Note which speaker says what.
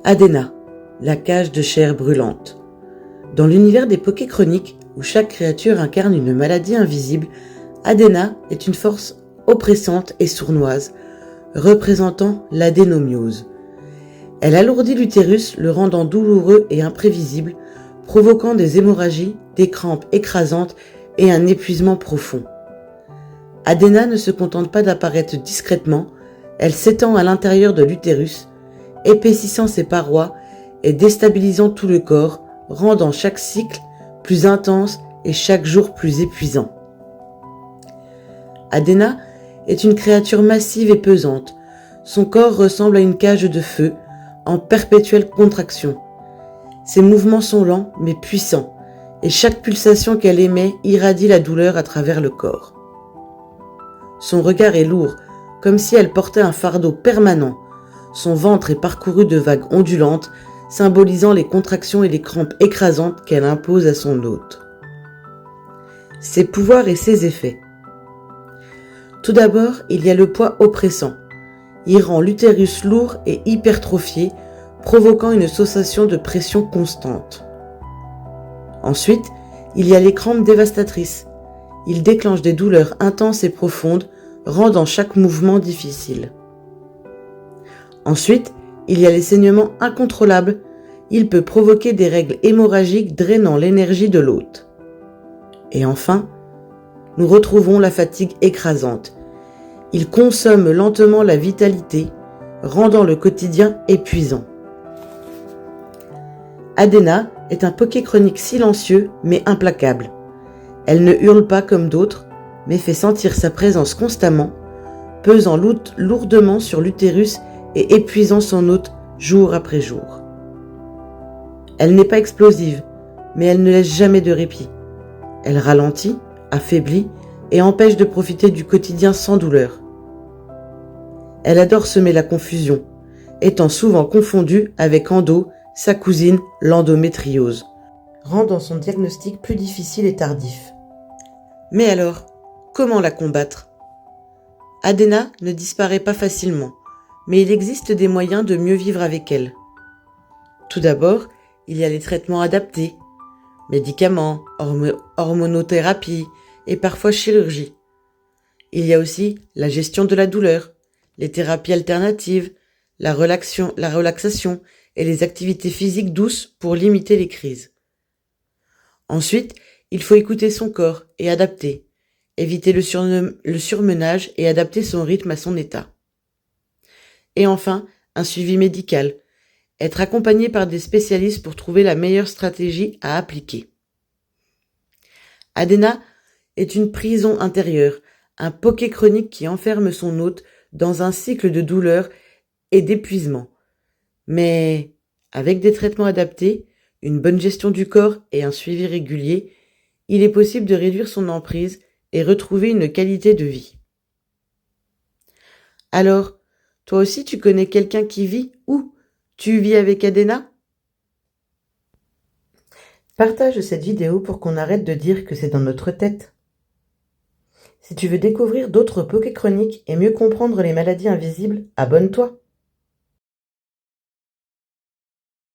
Speaker 1: Adena, la cage de chair brûlante. Dans l'univers des Poké Chroniques, où chaque créature incarne une maladie invisible, Adena est une force oppressante et sournoise, représentant l'adénomiose. Elle alourdit l'utérus, le rendant douloureux et imprévisible, provoquant des hémorragies, des crampes écrasantes et un épuisement profond. Adena ne se contente pas d'apparaître discrètement, elle s'étend à l'intérieur de l'utérus, épaississant ses parois et déstabilisant tout le corps, rendant chaque cycle plus intense et chaque jour plus épuisant. Adena est une créature massive et pesante. Son corps ressemble à une cage de feu, en perpétuelle contraction. Ses mouvements sont lents mais puissants, et chaque pulsation qu'elle émet irradie la douleur à travers le corps. Son regard est lourd, comme si elle portait un fardeau permanent. Son ventre est parcouru de vagues ondulantes, symbolisant les contractions et les crampes écrasantes qu'elle impose à son hôte. Ses pouvoirs et ses effets. Tout d'abord, il y a le poids oppressant. Il rend l'utérus lourd et hypertrophié, provoquant une sensation de pression constante. Ensuite, il y a les crampes dévastatrices. Il déclenche des douleurs intenses et profondes, rendant chaque mouvement difficile. Ensuite, il y a les saignements incontrôlables. Il peut provoquer des règles hémorragiques drainant l'énergie de l'hôte. Et enfin, nous retrouvons la fatigue écrasante. Il consomme lentement la vitalité, rendant le quotidien épuisant. Adena est un Poké Chronique silencieux mais implacable. Elle ne hurle pas comme d'autres, mais fait sentir sa présence constamment, pesant lourdement sur l'utérus et épuisant son hôte jour après jour. Elle n'est pas explosive, mais elle ne laisse jamais de répit. Elle ralentit, affaiblit et empêche de profiter du quotidien sans douleur. Elle adore semer la confusion, étant souvent confondue avec Endo, sa cousine, l'endométriose, rendant son diagnostic plus difficile et tardif. Mais alors, comment la combattre ? Adena ne disparaît pas facilement, mais il existe des moyens de mieux vivre avec elle. Tout d'abord, il y a les traitements adaptés, médicaments, hormonothérapie et parfois chirurgie. Il y a aussi la gestion de la douleur, les thérapies alternatives, la relaxation et les activités physiques douces pour limiter les crises. Ensuite, il faut écouter son corps et adapter, éviter le surmenage et adapter son rythme à son état. Et enfin, un suivi médical, être accompagné par des spécialistes pour trouver la meilleure stratégie à appliquer. Adena est une prison intérieure, un Poké Chronique qui enferme son hôte dans un cycle de douleur et d'épuisement. Mais avec des traitements adaptés, une bonne gestion du corps et un suivi régulier, il est possible de réduire son emprise et retrouver une qualité de vie. Alors, toi aussi tu connais quelqu'un qui vit ou tu vis avec Adena ? Partage cette vidéo pour qu'on arrête de dire que c'est dans notre tête. Si tu veux découvrir d'autres Poké Chroniques et mieux comprendre les maladies invisibles, abonne-toi.